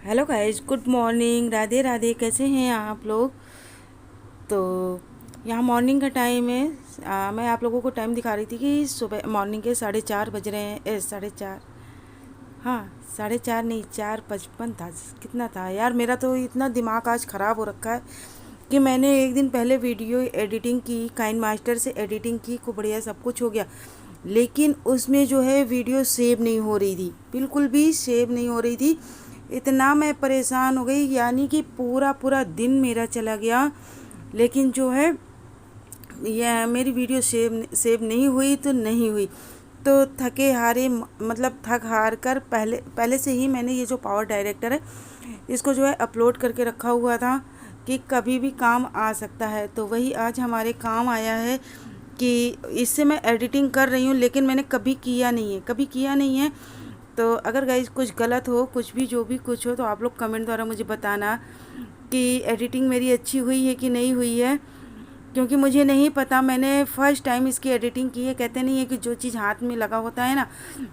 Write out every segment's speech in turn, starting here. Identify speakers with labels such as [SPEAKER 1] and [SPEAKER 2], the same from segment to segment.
[SPEAKER 1] Hello guys, good morning, Radhe Radhe. कैसे हैं आप लोग? तो यहाँ मॉर्निंग का टाइम है। मैं आप लोगों को टाइम दिखा रही थी कि सुबह मॉर्निंग के 4:30 बज रहे हैं। 4:30, हाँ, 4:30 नहीं, 4:55 था। कितना था यार, मेरा तो इतना दिमाग आज ख़राब हो रखा है कि मैंने एक दिन पहले वीडियो एडिटिंग की, काइन मास्टर से एडिटिंग की, खूब बढ़िया सब कुछ हो गया। लेकिन उसमें जो है वीडियो सेव नहीं हो रही थी, बिल्कुल भी सेव नहीं हो रही थी। इतना मैं परेशान हो गई, यानी कि पूरा पूरा दिन मेरा चला गया। लेकिन जो है यह मेरी वीडियो सेव नहीं हुई तो नहीं हुई। तो थके हारे, मतलब थक हार कर पहले पहले से ही मैंने ये जो पावर डायरेक्टर है इसको जो है अपलोड करके रखा हुआ था कि कभी भी काम आ सकता है। तो वही आज हमारे काम आया है कि इससे मैं एडिटिंग कर रही हूँ, लेकिन मैंने कभी किया नहीं है, कभी किया नहीं है। तो अगर गाइस कुछ गलत हो, कुछ भी जो भी कुछ हो, तो आप लोग कमेंट द्वारा मुझे बताना कि एडिटिंग मेरी अच्छी हुई है कि नहीं हुई है, क्योंकि मुझे नहीं पता। मैंने फर्स्ट टाइम इसकी एडिटिंग की है। कहते नहीं है कि जो चीज़ हाथ में लगा होता है ना,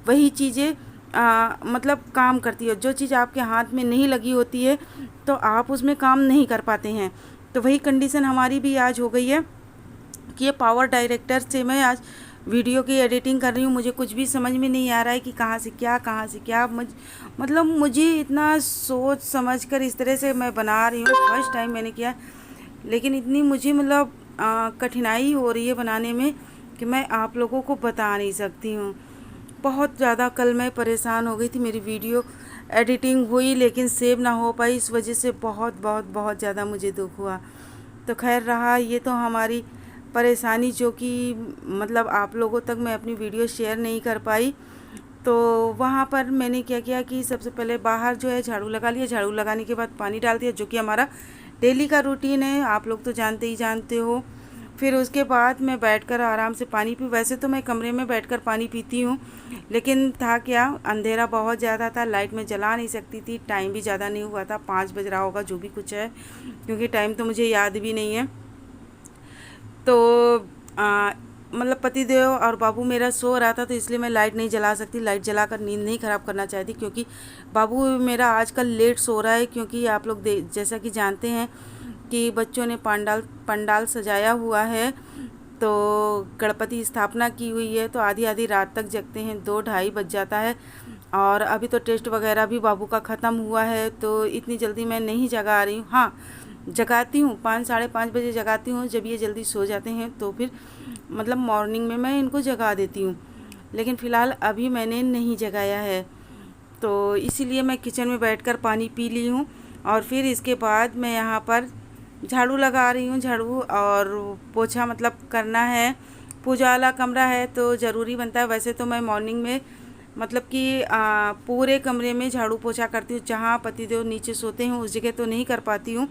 [SPEAKER 1] वही चीज़ें मतलब काम करती है। जो चीज़ आपके हाथ में नहीं लगी होती है तो आप उसमें काम नहीं कर पाते हैं। तो वही कंडीशन हमारी भी आज हो गई है कि ये पावर डायरेक्टर से मैं आज वीडियो की एडिटिंग कर रही हूँ। मुझे कुछ भी समझ में नहीं आ रहा है कि कहाँ से क्या, कहाँ से क्या। मतलब मुझे इतना सोच समझ कर इस तरह से मैं बना रही हूँ, फर्स्ट टाइम मैंने किया। लेकिन इतनी मुझे मतलब कठिनाई हो रही है बनाने में कि मैं आप लोगों को बता नहीं सकती हूँ। बहुत ज़्यादा कल मैं परेशान हो गई थी। मेरी वीडियो एडिटिंग हुई लेकिन सेव ना हो पाई, इस वजह से बहुत बहुत बहुत ज़्यादा मुझे दुख हुआ। तो खैर रहा, ये तो हमारी परेशानी जो कि मतलब आप लोगों तक मैं अपनी वीडियो शेयर नहीं कर पाई। तो वहाँ पर मैंने क्या किया कि सबसे पहले बाहर जो है झाड़ू लगा लिया। झाड़ू लगाने के बाद पानी डाल दिया, जो कि हमारा डेली का रूटीन है, आप लोग तो जानते ही जानते हो। फिर उसके बाद मैं बैठकर आराम से पानी पी। वैसे तो मैं कमरे में बैठकर पानी पीती हूँ, लेकिन था क्या, अंधेरा बहुत ज़्यादा था, लाइट में जला नहीं सकती थी। टाइम भी ज़्यादा नहीं हुआ था, 5 बज रहा होगा जो भी कुछ है, क्योंकि टाइम तो मुझे याद भी नहीं है। तो मतलब पतिदेव और बाबू मेरा सो रहा था, तो इसलिए मैं लाइट नहीं जला सकती। लाइट जलाकर नींद नहीं ख़राब करना चाहती, क्योंकि बाबू मेरा आजकल लेट सो रहा है। क्योंकि आप लोग जैसा कि जानते हैं कि बच्चों ने पंडाल पंडाल सजाया हुआ है, तो गणपति स्थापना की हुई है, तो आधी आधी रात तक जगते हैं, 2-2:30 बज जाता है। और अभी तो टेस्ट वगैरह भी बाबू का ख़त्म हुआ है, तो इतनी जल्दी मैं नहीं जगा रही हूँ। हाँ, जगाती हूँ, 5-5:30 बजे जगाती हूँ। जब ये जल्दी सो जाते हैं तो फिर मतलब मॉर्निंग में मैं इनको जगा देती हूँ। लेकिन फ़िलहाल अभी मैंने नहीं जगाया है, तो इसीलिए मैं किचन में बैठकर पानी पी ली हूँ। और फिर इसके बाद मैं यहाँ पर झाड़ू लगा रही हूँ। झाड़ू और पोछा मतलब करना है। पूजा वाला कमरा है तो ज़रूरी बनता है। वैसे तो मैं मॉर्निंग में मतलब कि पूरे कमरे में झाड़ू पोछा करती हूँ। जहाँ पतिदेव नीचे सोते हैं उस जगह तो नहीं कर पाती हूँ,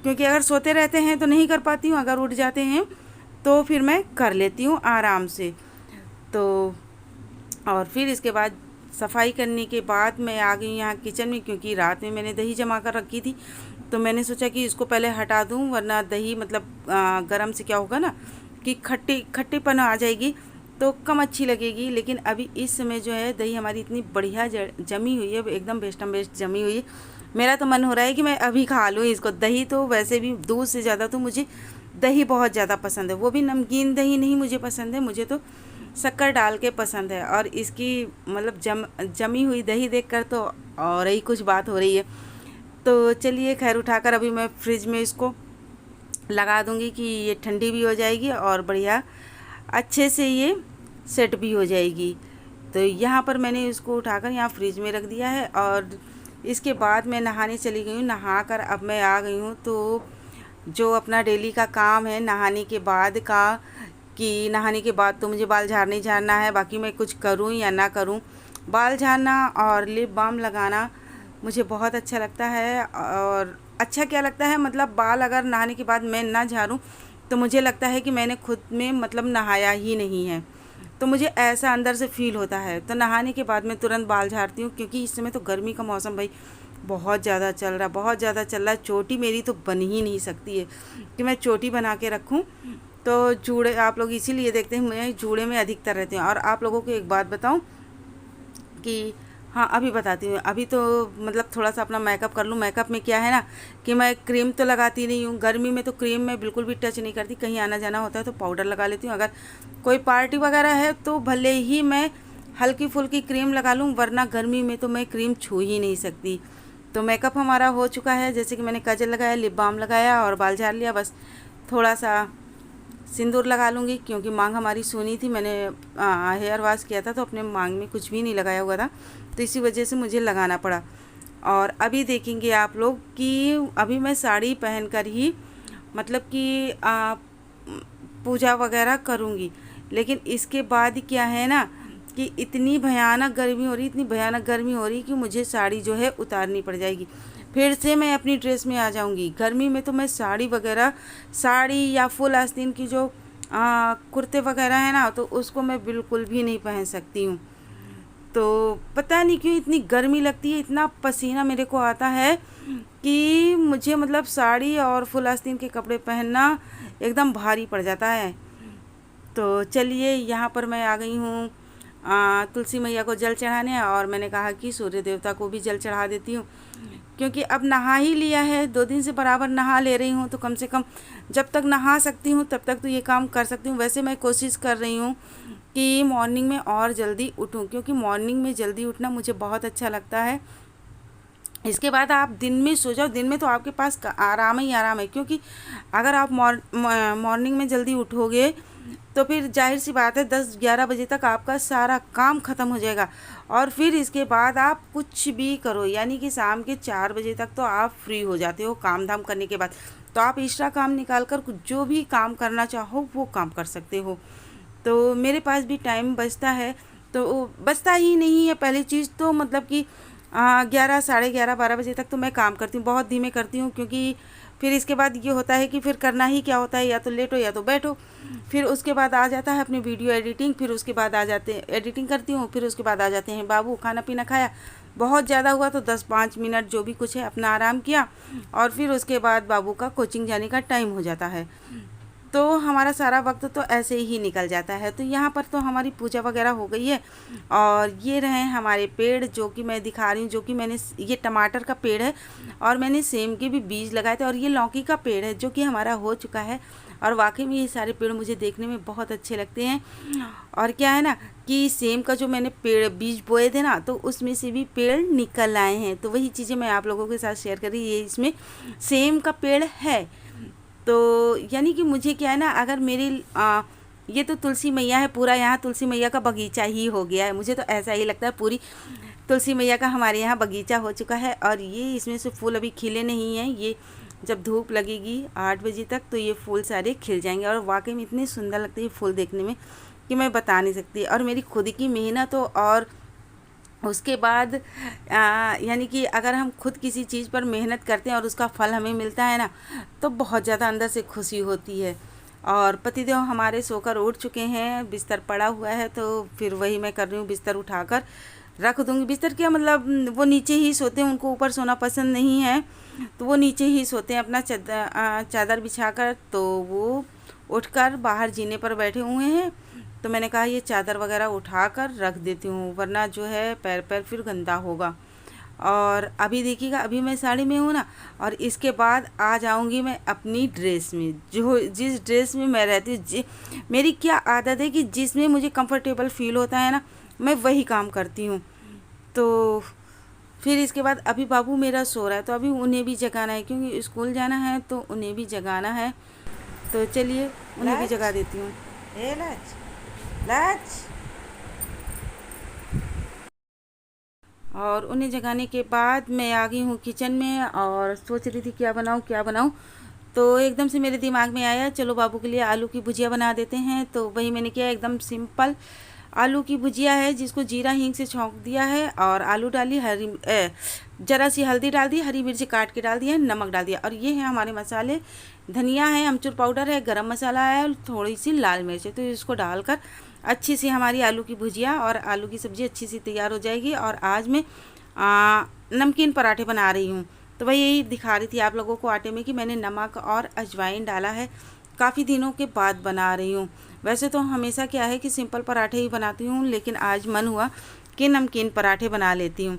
[SPEAKER 1] क्योंकि अगर सोते रहते हैं तो नहीं कर पाती हूँ, अगर उठ जाते हैं तो फिर मैं कर लेती हूँ आराम से। तो और फिर इसके बाद सफाई करने के बाद मैं आ गई यहाँ किचन में, क्योंकि रात में मैंने दही जमा कर रखी थी। तो मैंने सोचा कि इसको पहले हटा दूँ, वरना दही मतलब गरम से क्या होगा ना कि खट्टीपन आ जाएगी, तो कम अच्छी लगेगी। लेकिन अभी इस समय जो है दही हमारी इतनी बढ़िया जमी हुई है, एकदम बेस्टम बेस्ट जमी हुई है। मेरा तो मन हो रहा है कि मैं अभी खा लूँ इसको। दही तो वैसे भी दूध से ज़्यादा तो मुझे दही बहुत ज़्यादा पसंद है, वो भी नमकीन दही नहीं मुझे पसंद है, मुझे तो शक्कर डाल के पसंद है। और इसकी मतलब जमी हुई दही देखकर तो और ही कुछ बात हो रही है। तो चलिए खैर, उठाकर अभी मैं फ्रिज में इसको लगा दूंगी कि ये ठंडी भी हो जाएगी और बढ़िया अच्छे से ये सेट भी हो जाएगी। तो यहाँ पर मैंने इसको उठाकर यहाँ फ्रिज में रख दिया है। और इसके बाद मैं नहाने चली गई हूँ। नहा कर अब मैं आ गई हूँ। तो जो अपना डेली का काम है नहाने के बाद का, कि नहाने के बाद तो मुझे बाल झाड़ना ही झाड़ना है, बाकी मैं कुछ करूँ या ना करूँ। बाल झाड़ना और लिप बाम लगाना मुझे बहुत अच्छा लगता है। और अच्छा क्या लगता है, मतलब बाल अगर नहाने के बाद मैं ना झाड़ूँ तो मुझे लगता है कि मैंने खुद में मतलब नहाया ही नहीं है, तो मुझे ऐसा अंदर से फ़ील होता है। तो नहाने के बाद मैं तुरंत बाल झाड़ती हूँ, क्योंकि इस समय तो गर्मी का मौसम भाई बहुत ज़्यादा चल रहा, बहुत ज़्यादा चल रहा है। चोटी मेरी तो बन ही नहीं सकती है कि मैं चोटी बना के रखूँ। तो जूड़े आप लोग इसीलिए देखते हैं मैं जूड़े में अधिकतर रहती हूँ। और आप लोगों को एक बात बताऊँ कि हाँ, अभी बताती हूँ। अभी तो मतलब थोड़ा सा अपना मेकअप कर लूँ। मेकअप में क्या है ना कि मैं क्रीम तो लगाती नहीं हूँ, गर्मी में तो क्रीम मैं बिल्कुल भी टच नहीं करती। कहीं आना जाना होता है तो पाउडर लगा लेती हूँ। अगर कोई पार्टी वगैरह है तो भले ही मैं हल्की फुल्की क्रीम लगा लूँ, वरना गर्मी में तो मैं क्रीम छू ही नहीं सकती। तो मेकअप हमारा हो चुका है, जैसे कि मैंने काजल लगाया, लिप बाम लगाया और बाल झाड़ लिया। बस थोड़ा सा सिंदूर लगा लूँगी, क्योंकि मांग हमारी सूनी थी। मैंने हेयर वॉश किया था तो अपने मांग में कुछ भी नहीं लगाया हुआ था, तो इसी वजह से मुझे लगाना पड़ा। और अभी देखेंगे आप लोग कि अभी मैं साड़ी पहनकर ही मतलब कि पूजा वगैरह करूँगी। लेकिन इसके बाद क्या है ना कि इतनी भयानक गर्मी हो रही, इतनी भयानक गर्मी हो रही कि मुझे साड़ी जो है उतारनी पड़ जाएगी। फिर से मैं अपनी ड्रेस में आ जाऊंगी। गर्मी में तो मैं साड़ी वगैरह, साड़ी या फुल आस्तीन की जो कुर्ते वगैरह है ना, तो उसको मैं बिल्कुल भी नहीं पहन सकती हूँ। तो पता नहीं क्यों इतनी गर्मी लगती है, इतना पसीना मेरे को आता है कि मुझे मतलब साड़ी और फुल आस्तीन के कपड़े पहनना एकदम भारी पड़ जाता है। तो चलिए, यहाँ पर मैं आ गई हूँ तुलसी मैया को जल चढ़ाने, और मैंने कहा कि सूर्य देवता को भी जल चढ़ा देती हूँ, क्योंकि अब नहा ही लिया है। 2 दिन से बराबर नहा ले रही हूँ, तो कम से कम जब तक नहा सकती हूँ तब तक तो ये काम कर सकती हूँ। वैसे मैं कोशिश कर रही हूँ कि मॉर्निंग में और जल्दी उठूँ, क्योंकि मॉर्निंग में जल्दी उठना मुझे बहुत अच्छा लगता है। इसके बाद आप दिन में सो जाओ, दिन में तो आपके पास आराम ही आराम है, क्योंकि अगर आप मॉर्निंग में जल्दी उठोगे तो फिर जाहिर सी बात है 10-11 बजे तक आपका सारा काम ख़त्म हो जाएगा। और फिर इसके बाद आप कुछ भी करो, यानी कि शाम के 4 बजे तक तो आप फ्री हो जाते हो काम धाम करने के बाद। तो आप एक्स्ट्रा काम निकाल कर जो भी काम करना चाहो वो काम कर सकते हो। तो मेरे पास भी टाइम बचता है, तो बचता ही नहीं है। पहली चीज़ तो मतलब कि 11, साढ़े 11, 12 बजे तक तो मैं काम करती हूँ, बहुत धीमे करती हूँ, क्योंकि फिर इसके बाद ये होता है कि फिर करना ही क्या होता है, या तो लेटो या तो बैठो। फिर उसके बाद आ जाता है अपनी वीडियो एडिटिंग, फिर उसके बाद आ जाते हैं एडिटिंग करती हूँ, फिर उसके बाद आ जाते हैं बाबू। खाना पीना खाया, बहुत ज़्यादा हुआ तो 10-5 मिनट जो भी कुछ है अपना आराम किया, और फिर उसके बाद बाबू का कोचिंग जाने का टाइम हो जाता है। तो हमारा सारा वक्त तो ऐसे ही निकल जाता है। तो यहाँ पर तो हमारी पूजा वगैरह हो गई है, और ये रहे हमारे पेड़ जो कि मैं दिखा रही हूँ, जो कि मैंने, ये टमाटर का पेड़ है और मैंने सेम के भी बीज लगाए थे, और ये लौकी का पेड़ है जो कि हमारा हो चुका है। और वाकई में ये सारे पेड़ मुझे देखने में बहुत अच्छे लगते हैं। और क्या है ना कि सेम का जो मैंने पेड़ बीज बोए थे ना, तो उसमें से भी पेड़ निकल आए हैं। तो वही चीज़ें मैं आप लोगों के साथ शेयर कर रही, ये इसमें सेम का पेड़ है। तो यानी कि मुझे क्या है ना, अगर मेरी ये तो तुलसी मैया है, पूरा यहाँ तुलसी मैया का बगीचा ही हो गया है। मुझे तो ऐसा ही लगता है, पूरी तुलसी मैया का हमारे यहाँ बगीचा हो चुका है। और ये इसमें से फूल अभी खिले नहीं हैं, ये जब धूप लगेगी 8 बजे तक तो ये फूल सारे खिल जाएंगे। और वाकई में इतने सुंदर लगते हैं ये फूल देखने में कि मैं बता नहीं सकती। और मेरी खुद की मेहनत हो, और उसके बाद यानी कि अगर हम खुद किसी चीज़ पर मेहनत करते हैं और उसका फल हमें मिलता है ना, तो बहुत ज़्यादा अंदर से खुशी होती है। और पतिदेव हमारे सोकर उठ चुके हैं, बिस्तर पड़ा हुआ है, तो फिर वही मैं कर रही हूँ, बिस्तर उठाकर रख दूँगी। बिस्तर क्या मतलब, वो नीचे ही सोते हैं, उनको ऊपर सोना पसंद नहीं है, तो वो नीचे ही सोते हैं अपना चादर बिछाकर। तो वो उठकर बाहर जीने पर बैठे हुए हैं। तो मैंने कहा ये चादर वगैरह उठा कर रख देती हूँ, वरना जो है पैर पैर फिर गंदा होगा। और अभी देखिएगा, अभी मैं साड़ी में हूँ ना, और इसके बाद आ जाऊँगी मैं अपनी ड्रेस में, जो जिस ड्रेस में मैं रहती हूँ। मेरी क्या आदत है कि जिसमें मुझे कंफर्टेबल फील होता है ना, मैं वही काम करती हूँ। तो फिर इसके बाद अभी बाबू मेरा सो रहा है, तो अभी उन्हें भी जगाना है, क्योंकि स्कूल जाना है तो उन्हें भी जगाना है। तो चलिए उन्हें भी जगा देती हूँ। लच। और उन्हें जगाने के बाद मैं आ गई हूँ किचन में, और सोच रही थी क्या बनाऊँ क्या बनाऊँ। तो एकदम से मेरे दिमाग में आया, चलो बाबू के लिए आलू की भुजिया बना देते हैं। तो वही मैंने किया, एकदम सिंपल आलू की भुजिया है, जिसको जीरा हींग से छौंक दिया है, और आलू डाली, ज़रा सी हल्दी डाल दी, हरी मिर्ची काट के डाल दिया, नमक डाल दिया। और ये है हमारे मसाले, धनिया है, अमचूर पाउडर है, गरम मसाला है, और थोड़ी सी लाल मिर्च है। तो इसको डालकर अच्छी सी हमारी आलू की भुजिया और आलू की सब्ज़ी अच्छी सी तैयार हो जाएगी। और आज मैं नमकीन पराठे बना रही हूँ। तो वही यही दिखा रही थी आप लोगों को आटे में कि मैंने नमक और अजवाइन डाला है, काफ़ी दिनों के बाद बना रही हूँ। वैसे तो हमेशा क्या है कि सिंपल पराठे ही बनाती हूँ, लेकिन आज मन हुआ के नमकीन पराठे बना लेती हूँ।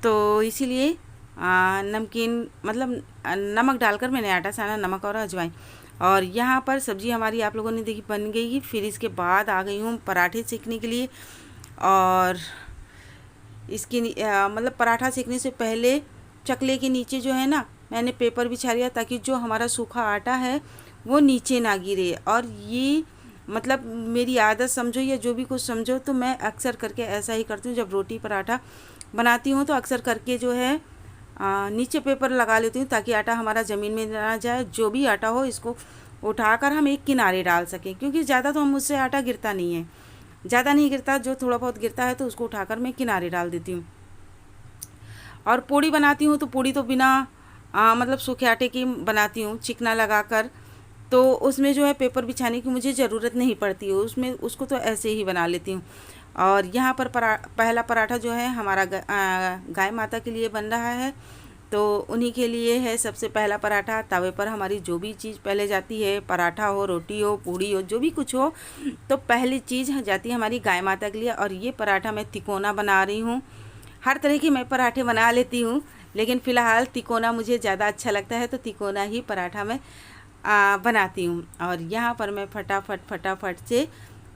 [SPEAKER 1] तो इसीलिए नमकीन मतलब नमक डालकर मैंने आटा साना, नमक और अजवाइन। और यहाँ पर सब्ज़ी हमारी आप लोगों ने देखी बन गई। फिर इसके बाद आ गई हूँ पराठे सेकने के लिए। और इसकी मतलब पराठा सेकने से पहले चकले के नीचे जो है ना, मैंने पेपर बिछा लिया ताकि जो हमारा सूखा आटा है वो नीचे ना गिरे। और ये मतलब मेरी आदत समझो या जो भी कुछ समझो, तो मैं अक्सर करके ऐसा ही करती हूँ। जब रोटी पराठा बनाती हूँ तो अक्सर करके जो है नीचे पेपर लगा लेती हूँ ताकि आटा हमारा ज़मीन में ना जाए। जो भी आटा हो इसको उठाकर हम एक किनारे डाल सकें, क्योंकि ज़्यादा तो हम मुझसे आटा गिरता नहीं है, ज़्यादा नहीं गिरता, जो थोड़ा बहुत गिरता है तो उसको उठाकर मैं किनारे डाल देती हूँ। और पूड़ी बनाती हूँ तो पूड़ी तो बिना मतलब सूखे आटे की बनाती हूँ, चिकना लगाकर। तो उसमें जो है पेपर बिछाने की मुझे ज़रूरत नहीं पड़ती है, उसमें उसको तो ऐसे ही बना लेती हूँ। और यहाँ पर पहला पराठा जो है हमारा गाय माता के लिए बन रहा है। तो उन्हीं के लिए है सबसे पहला पराठा। तवे पर हमारी जो भी चीज़ पहले जाती है, पराठा हो, रोटी हो, पूड़ी हो, जो भी कुछ हो, तो पहली चीज़ जाती है हमारी गाय माता के लिए। और ये पराठा मैं तिकोना बना रही हूँ। हर तरह की मैं पराठे बना लेती हूँ, लेकिन फ़िलहाल तिकोना मुझे ज़्यादा अच्छा लगता है, तो तिकोना ही पराठा मैं बनाती हूँ। और यहाँ पर मैं फटाफट से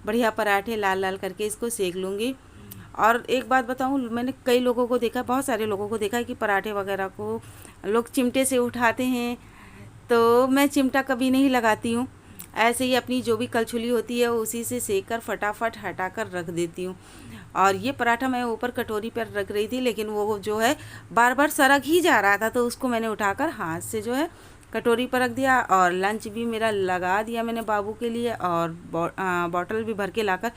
[SPEAKER 1] बढ़िया पराठे लाल लाल करके इसको सेक लूँगी। और एक बात बताऊँ, मैंने कई लोगों को देखा, बहुत सारे लोगों को देखा है कि पराठे वगैरह को लोग चिमटे से उठाते हैं, तो मैं चिमटा कभी नहीं लगाती हूँ। ऐसे ही अपनी जो भी कलछुली होती है उसी से सेक कर फटाफट हटा कर रख देती हूँ। और ये पराठा मैं ऊपर कटोरी पर रख रही थी, लेकिन वो जो है बार बार सरक ही जा रहा था, तो उसको मैंने उठाकर हाथ से जो है कटोरी पर रख दिया। और लंच भी मेरा लगा दिया मैंने बाबू के लिए, और बॉटल भी भर के लाकर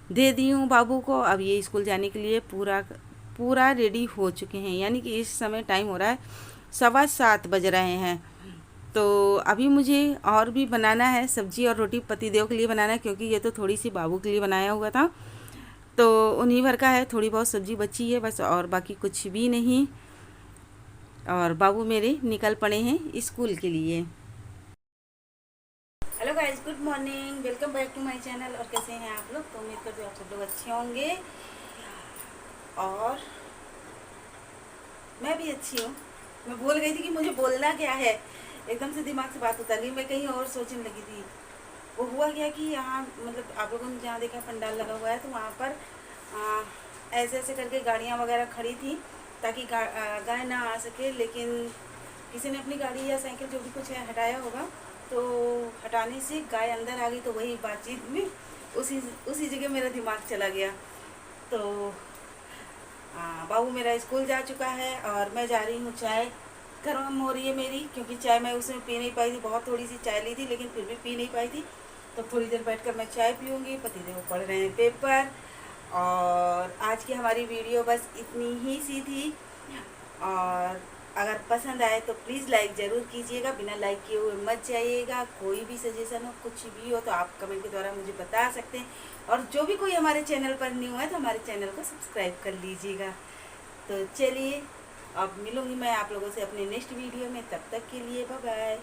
[SPEAKER 1] दे दी हूँ बाबू को। अब ये स्कूल जाने के लिए पूरा रेडी हो चुके हैं, यानी कि इस समय टाइम हो रहा है 7:15 बज रहे हैं। तो अभी मुझे और भी बनाना है, सब्जी और रोटी पतिदेव के लिए बनाना है, क्योंकि ये तो थोड़ी सी बाबू के लिए बनाया हुआ था, तो उन्हीं भर का है। थोड़ी बहुत सब्जी बची है बस, और बाकी कुछ भी नहीं। और बाबू मेरे निकल पड़े हैं स्कूल के लिए। Hello guys, good morning, welcome back to my channel. और कैसे हैं आप लोग? तो उम्मीद करती हूँ आप सब लोग अच्छे होंगे, और मैं भी अच्छी हूँ। मैं भूल गई थी कि मुझे बोलना क्या है, एकदम से दिमाग से बात उतर गई, मैं कहीं और सोचने लगी थी। वो हुआ क्या कि यहाँ मतलब आप लोगों ने जहाँ देखा पंडाल लगा हुआ है, तो वहाँ पर ऐसे ऐसे करके गाड़ियाँ वगैरह खड़ी थी ताकि गाय ना आ सके, लेकिन किसी ने अपनी गाड़ी या साइकिल जो भी कुछ है हटाया होगा, तो हटाने से गाय अंदर आ गई। तो वही बातचीत में उसी जगह मेरा दिमाग चला गया। तो बाबू मेरा स्कूल जा चुका है, और मैं जा रही हूँ, चाय गर्म हो रही है मेरी, क्योंकि चाय मैं उसमें पी नहीं पाई थी। बहुत थोड़ी सी चाय ली थी, लेकिन फिर भी पी नहीं पाई थी। तो थोड़ी देर बैठकर मैं चाय पीऊँगी। पतिदेव पढ़ रहे हैं पेपर। और आज की हमारी वीडियो बस इतनी ही सी थी। और अगर पसंद आए तो प्लीज़ लाइक ज़रूर कीजिएगा, बिना लाइक किए हुए मत जाइएगा। कोई भी सजेशन हो, कुछ भी हो, तो आप कमेंट के द्वारा मुझे बता सकते हैं। और जो भी कोई हमारे चैनल पर न्यू है तो हमारे चैनल को सब्सक्राइब कर लीजिएगा। तो चलिए, अब मिलूँगी मैं आप लोगों से अपने नेक्स्ट वीडियो में। तब तक के लिए बाय बाय।